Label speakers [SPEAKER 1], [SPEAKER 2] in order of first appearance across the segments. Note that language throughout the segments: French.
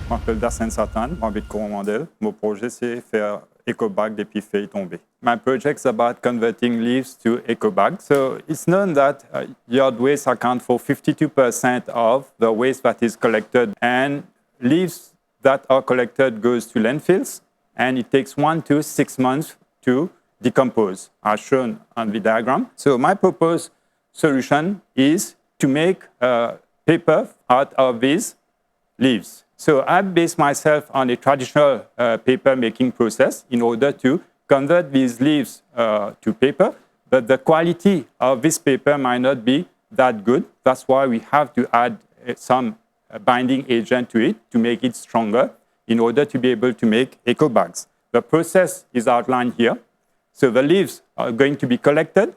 [SPEAKER 1] Je m'appelle Dassen Satan, j'habite Coromandel. Mon projet, c'est faire EcoBag depuis feuilles tombées. My project is about converting leaves to EcoBag. So it's known that yard waste account for 52% of the waste that is collected, and leaves that are collected goes to landfills, and it takes 1 to 6 months to decompose, as shown on the diagram. So my proposed solution is to make paper out of these leaves. So I base myself on a traditional paper making process in order to convert these leaves to paper, but the quality of this paper might not be that good. That's why we have to add some binding agent to it to make it stronger in order to be able to make eco bags. The process is outlined here. So the leaves are going to be collected.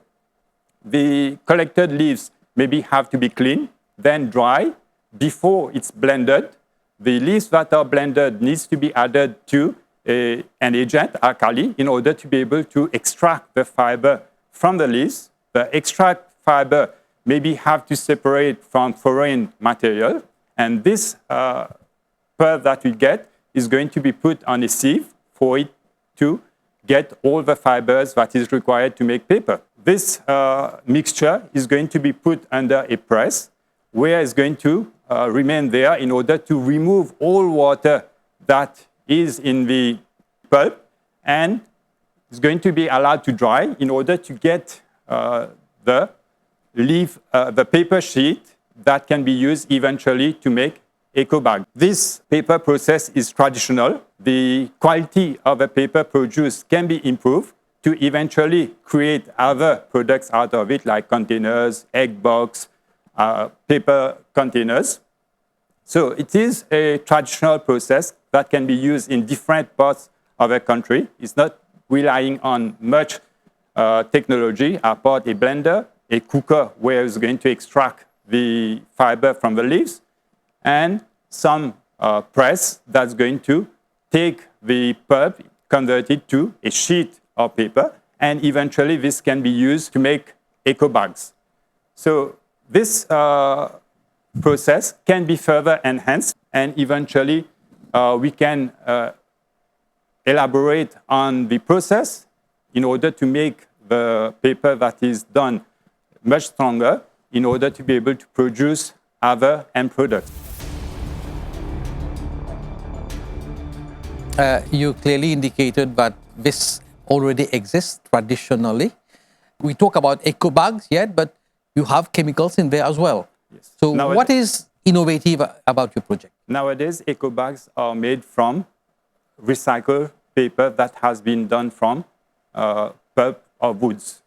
[SPEAKER 1] The collected leaves maybe have to be cleaned, then dry before it's blended. The leaves that are blended needs to be added to an agent, alkali, in order to be able to extract the fiber from the leaves. The extract fiber maybe have to separate from foreign material, and this pulp that we get is going to be put on a sieve for it to get all the fibers that is required to make paper. This mixture is going to be put under a press, where it's going to remain there in order to remove all water that is in the pulp, and it's going to be allowed to dry in order to get the paper sheet that can be used eventually to make eco bag. This paper process is traditional. The quality of the paper produced can be improved to eventually create other products out of it, like containers, egg box, paper containers. So it is a traditional process that can be used in different parts of a country. It's not relying on much technology, apart a blender, a cooker where it's going to extract the fiber from the leaves, and some press that's going to take the pulp, convert it to a sheet of paper, and eventually this can be used to make eco bags. So this process can be further enhanced, and eventually we can elaborate on the process in order to make the paper that is done much stronger in order to be able to produce other end products.
[SPEAKER 2] You clearly indicated that this already exists traditionally. We talk about eco bags yet, but you have chemicals in there as well.
[SPEAKER 1] Yes.
[SPEAKER 2] So what is innovative about your project?
[SPEAKER 1] Nowadays, eco bags are made from recycled paper that has been done from pulp or woods.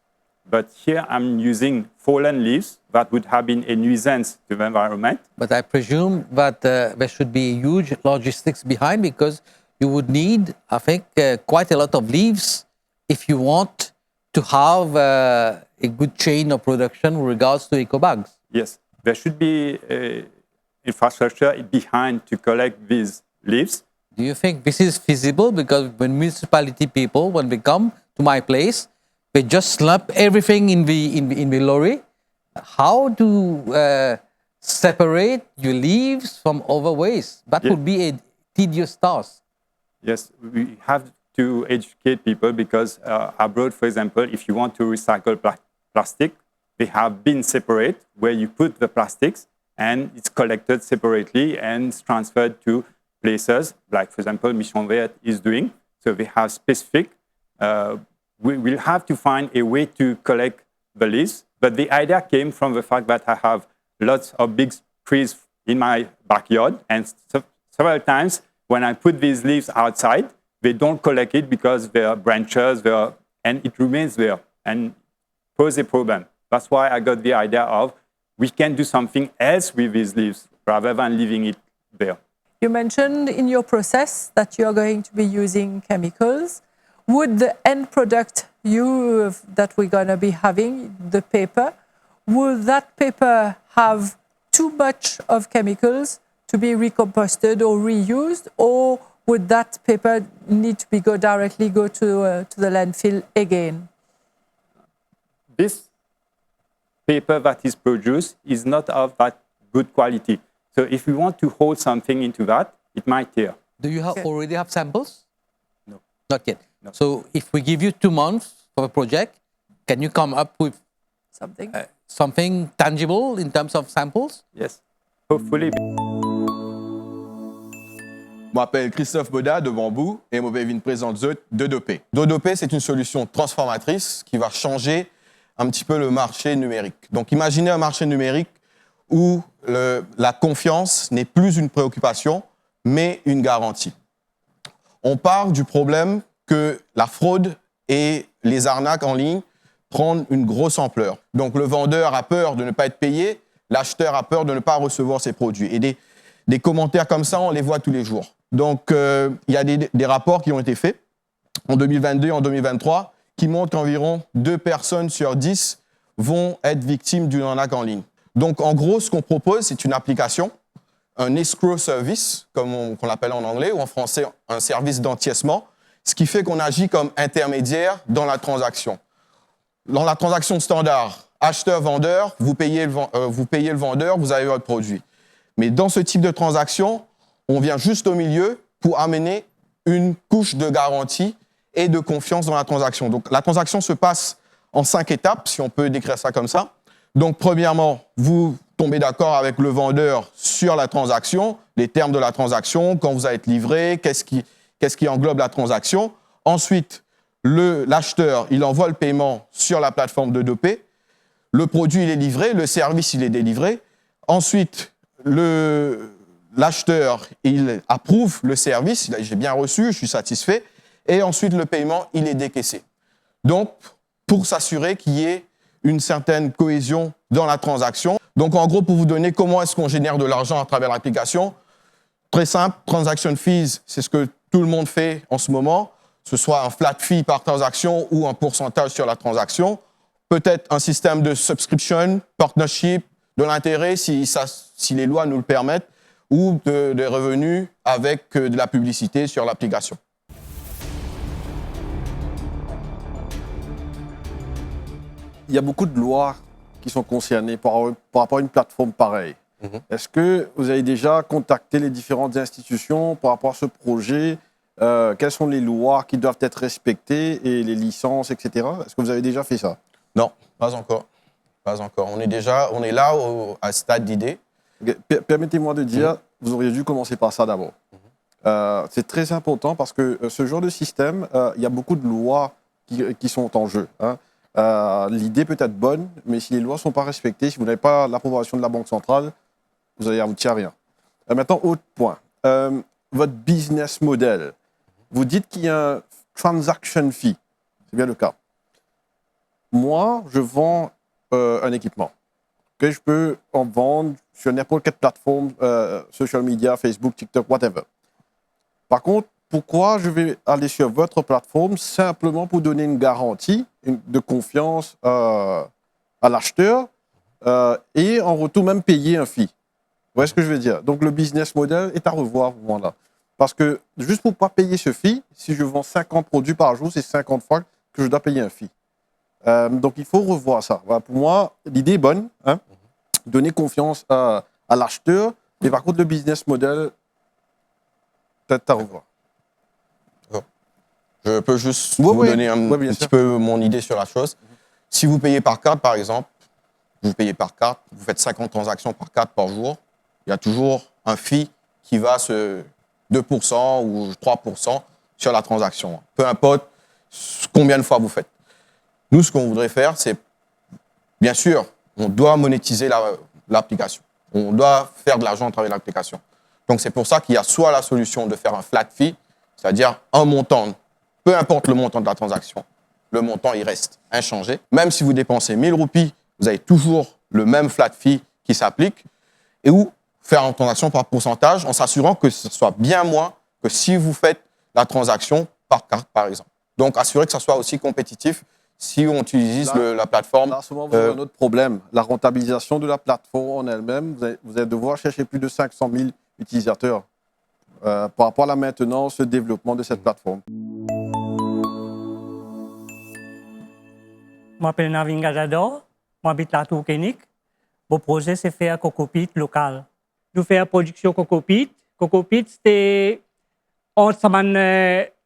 [SPEAKER 1] But here I'm using fallen leaves that would have been a nuisance to the environment.
[SPEAKER 2] But I presume that there should be huge logistics behind, because you would need, I think, quite a lot of leaves if you want to have a good chain of production with regards to eco bags.
[SPEAKER 1] Yes, there should be infrastructure behind to collect these leaves.
[SPEAKER 2] Do you think this is feasible? Because when municipality people, when they come to my place, they just slap everything in the lorry. How to separate your leaves from other waste? That would be a tedious task.
[SPEAKER 1] Yes, we have to educate people, because abroad, for example, if you want to recycle plastic, they have been separate, where you put the plastics and it's collected separately and it's transferred to places like, for example, Mission Verte is doing. So they have specific. We will have to find a way to collect the leaves. But the idea came from the fact that I have lots of big trees in my backyard, and several times when I put these leaves outside, they don't collect it because there are branches, and it remains there and pose a problem. That's why I got the idea of we can do something else with these leaves rather than leaving it there.
[SPEAKER 3] You mentioned in your process that you're going to be using chemicals. Would the end product that we're going to be having, the paper, will that paper have too much of chemicals to be recomposted or reused, or would that paper need to go directly to the landfill again?
[SPEAKER 1] This paper that is produced is not of that good quality. So if we want to hold something into that, it might tear.
[SPEAKER 2] Do you already have samples?
[SPEAKER 1] No.
[SPEAKER 2] Not yet.
[SPEAKER 1] No.
[SPEAKER 2] So if we give you 2 months for a project, can you come up with
[SPEAKER 3] Something.
[SPEAKER 2] something tangible in terms of samples?
[SPEAKER 1] Yes, hopefully.
[SPEAKER 4] Je m'appelle Christophe Boda de Bambou et je vais vous présenter Dodopé. Dodopé, c'est une solution transformatrice qui va changer un petit peu le marché numérique. Donc imaginez un marché numérique où la confiance n'est plus une préoccupation, mais une garantie. On part du problème que la fraude et les arnaques en ligne prennent une grosse ampleur. Donc le vendeur a peur de ne pas être payé, l'acheteur a peur de ne pas recevoir ses produits. Et des commentaires comme ça, on les voit tous les jours. Donc il y a des rapports qui ont été faits en 2022 et en 2023 qui montrent qu'environ 2 personnes sur 10 vont être victimes d'une arnaque en ligne. Donc en gros, ce qu'on propose, c'est une application, un escrow service, comme on l'appelle en anglais, ou en français, un service d'entièsement, ce qui fait qu'on agit comme intermédiaire dans la transaction. Dans la transaction standard, acheteur-vendeur, vous payez le vendeur, vous avez votre produit. Mais dans ce type de transaction, on vient juste au milieu pour amener une couche de garantie et de confiance dans la transaction. Donc la transaction se passe en 5 étapes, si on peut décrire ça comme ça. Donc premièrement, vous tombez d'accord avec le vendeur sur la transaction, les termes de la transaction, quand vous allez être livré, qu'est-ce qui englobe la transaction. Ensuite, l'acheteur, il envoie le paiement sur la plateforme de Dopé. Le produit, il est livré, le service, il est délivré. Ensuite, l'acheteur, il approuve le service, j'ai bien reçu, je suis satisfait. Et ensuite, le paiement, il est décaissé. Donc, pour s'assurer qu'il y ait une certaine cohésion dans la transaction. Donc, en gros, pour vous donner comment est-ce qu'on génère de l'argent à travers l'application, très simple, transaction fees, c'est ce que tout le monde fait en ce moment, ce soit un flat fee par transaction ou un pourcentage sur la transaction. Peut-être un système de subscription, partnership, de l'intérêt si les lois nous le permettent, ou des revenus avec de la publicité sur l'application.
[SPEAKER 5] Il y a beaucoup de lois qui sont concernées par rapport à une plateforme pareille. Est-ce que vous avez déjà contacté les différentes institutions par rapport à ce projet? Quelles sont les lois qui doivent être respectées et les licences, etc. Est-ce que vous avez déjà fait ça?
[SPEAKER 4] Non, pas encore. Pas encore. On est là à stade d'idée.
[SPEAKER 5] Permettez-moi de dire, vous auriez dû commencer par ça d'abord. C'est très important parce que ce genre de système, il y a beaucoup de lois qui sont en jeu. Hein. L'idée peut être bonne, mais si les lois ne sont pas respectées, si vous n'avez pas l'approbation de la Banque centrale, vous allez aboutir à rien. Maintenant, autre point. Votre business model. Vous dites qu'il y a un transaction fee. C'est bien le cas. Moi, je vends un équipement. Que je peux en vendre sur n'importe quelle plateforme, social media, Facebook, TikTok, whatever. Par contre, pourquoi je vais aller sur votre plateforme simplement pour donner une garantie de confiance à l'acheteur et en retour même payer un fee? Vous voyez ce que je veux dire? Donc le business model est à revoir à ce moment-là. Parce que juste pour ne pas payer ce fee, si je vends 50 produits par jour, c'est 50 fois que je dois payer un fee. Donc il faut revoir ça. Voilà, pour moi, l'idée est bonne. Hein? Donner confiance à l'acheteur. Mais par contre, le business model, peut-être à revoir.
[SPEAKER 4] Je peux juste vous donner un petit peu mon idée sur la chose. Si vous payez par carte, par exemple, vous payez par carte, vous faites 50 transactions par carte par jour, il y a toujours un fee qui va se 2% ou 3% sur la transaction. Peu importe combien de fois vous faites. Nous, ce qu'on voudrait faire, c'est, bien sûr, on doit monétiser l'application. On doit faire de l'argent à travers l'application. Donc, c'est pour ça qu'il y a soit la solution de faire un flat fee, c'est-à-dire un montant, peu importe le montant de la transaction, le montant, il reste inchangé. Même si vous dépensez 1000 roupies, vous avez toujours le même flat fee qui s'applique. Et ou faire une transaction par pourcentage en s'assurant que ce soit bien moins que si vous faites la transaction par carte, par exemple. Donc, assurer que ça soit aussi compétitif si on utilise la plateforme.
[SPEAKER 5] Là, en ce moment, vous avez un autre problème. La rentabilisation de la plateforme en elle-même, vous allez devoir chercher plus de 500 000 utilisateurs par rapport à la maintenance, le développement de cette plateforme.
[SPEAKER 6] Je m'appelle Navin Gazador, j'habite la Tour Kénik. Mon projet, c'est faire coco peat local. Nous faisons la production coco peat Coco Peat, c'est on s'amène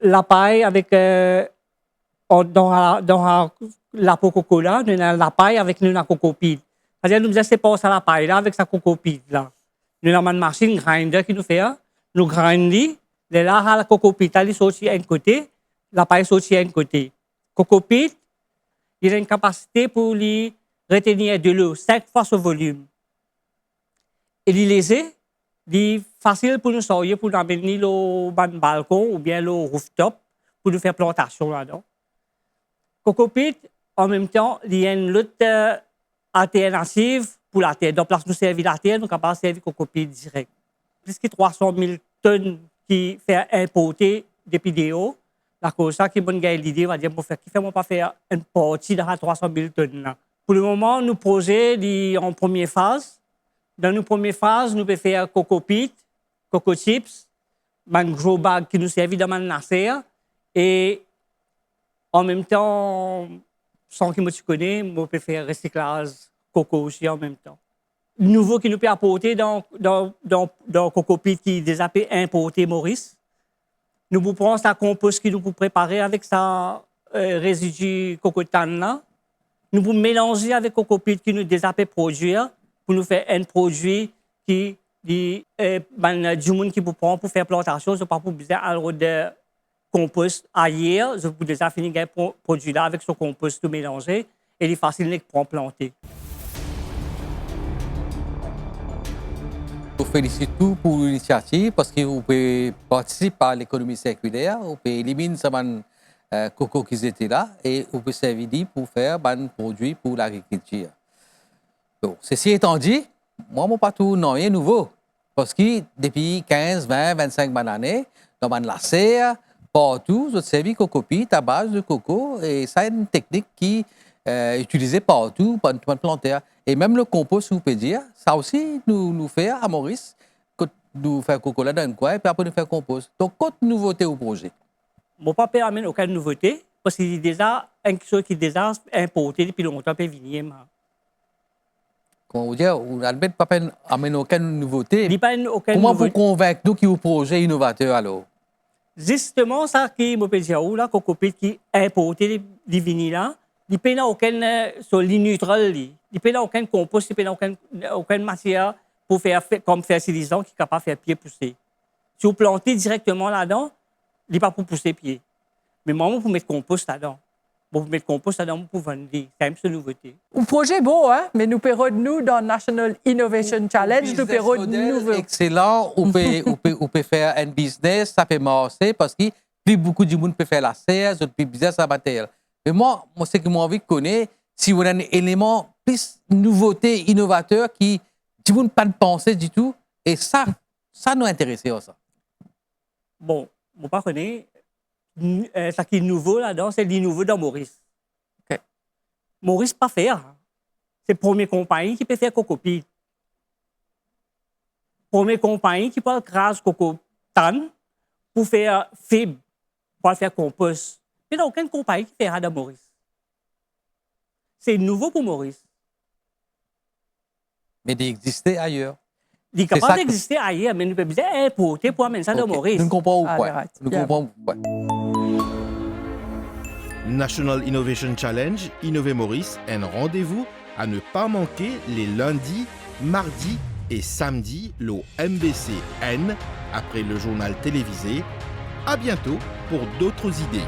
[SPEAKER 6] la paille avec dans la coco là, nous avons la paille avec nous la Coco Peat. C'est-à-dire nous séparons ça la paille là avec sa Coco Peat là. Nous avons une machine grinder qui nous fait, nous grindons, de là la Coco Peat elle sortit à un côté, la paille sortit à un côté. Coco Peat, il a une capacité pour lui retenir de l'eau 5 fois ce volume. Et il est léger, il est facile pour nous sortir, pour nous amener le balcon ou bien le rooftop pour nous faire plantation là-dedans. Coco Peat, en même temps, il y a une autre alternative pour la terre. Donc, place nous servir la terre, nous sommes capables de servir Coco Peat direct. Plus que 300 000 tonnes qui fait importer depuis des hauts. La cause ça qui bonne l'idée va dire pour faire qui fait moi pas faire une partie de la 300 000 tonnes là. Pour le moment, nous projet en première phase. Dans nos premières phases, nous pouvons faire Coco Peat, Coco Chips, un gros bag qui nous sert évidemment de serre. Et en même temps, sans que moi tu connais, moi peut faire recyclage coco aussi en même temps. Le nouveau qui nous peut apporter dans Coco Peat qui est déjà importé Maurice. Nous vous prenons sa compost qui nous peut préparer avec sa résidu cocotane là. Nous vous mélanger avec Coco Peat qui nous déjà peut produire pour nous faire un produit qui du monde qui vous prend pour faire plantation, c'est pas pour besoin alors de compost ailleurs, je peux déjà finir ce produit là avec ce compost tout mélangé et il est facile pour planter.
[SPEAKER 2] Je vous félicite tout pour l'initiative parce que vous pouvez participer à l'économie circulaire, vous pouvez éliminer ces coco qui étaient là et vous pouvez servir pour faire des produits pour l'agriculture. Donc, ceci étant dit, moi, je n'ai pas tout rien nouveau. Parce que depuis 15, 20, 25 années, dans la serre, partout, je servis Coco Peat à base de coco et ça, c'est une technique qui est utilisée partout par les planteurs. Et même le compost, vous pouvez dire, ça aussi nous fait à Maurice, quand nous faisons coco là dans un coin et puis après nous faisons compost. Donc, quelle nouveauté au projet?
[SPEAKER 6] Mon papa n'amène aucune nouveauté parce qu'il est déjà quelque chose qui est déjà importé depuis longtemps et vigné.
[SPEAKER 2] Comment vous dire, vous n'avez pas amené aucune nouveauté.
[SPEAKER 6] Comment
[SPEAKER 2] vous convaincre nous qu'il y a un projet innovateur alors?
[SPEAKER 6] Justement, ça qui me peut dire, là, Coco Peat qui est importé des vinyles là, il n'y a aucun solide neutral, il n'y a aucun compost, il n'y a aucune matière pour faire comme fertilisant qui est capable de faire pied pousser. Si vous plantez directement là-dedans, il n'est pas pour pousser pied. Mais moi, vous mettre compost là-dedans. Vous mettre compost là-dedans pour vendre. C'est quand même une nouveauté.
[SPEAKER 3] Un projet beau, hein? Mais nous payons nous dans National Innovation Challenge, nous payons nouveau.
[SPEAKER 2] Excellent, on peut faire un business, ça peut marcher parce que plus beaucoup de monde peut faire la serre, d'autres business à matériel. Mais moi, ce que j'ai envie de connaître, si on a un élément plus nouveauté, innovateur qui du monde pas de penser du tout, et ça nous intéresse ça.
[SPEAKER 6] Bon, je ne connais pas. Ce qui est nouveau là-dedans, c'est le nouveau dans Maurice.
[SPEAKER 2] Okay.
[SPEAKER 6] Maurice pas faire. C'est la première compagnie qui peut faire Coco Peat. Première compagnie qui peut craser coco tan pour faire fibre, pour faire compost. Il n'y a aucune compagnie qui fait ça dans Maurice. C'est nouveau pour Maurice.
[SPEAKER 2] Mais d'exister ailleurs.
[SPEAKER 6] Il est capable d'exister ailleurs, mais nous pouvons bien importer pour amener ça dans Maurice.
[SPEAKER 2] Nous comprenons pourquoi. Nous comprenons pourquoi.
[SPEAKER 7] National Innovation Challenge, Innover Maurice, un rendez-vous à ne pas manquer les lundis, mardis et samedis, le MBC N, après le journal télévisé. À bientôt pour d'autres idées.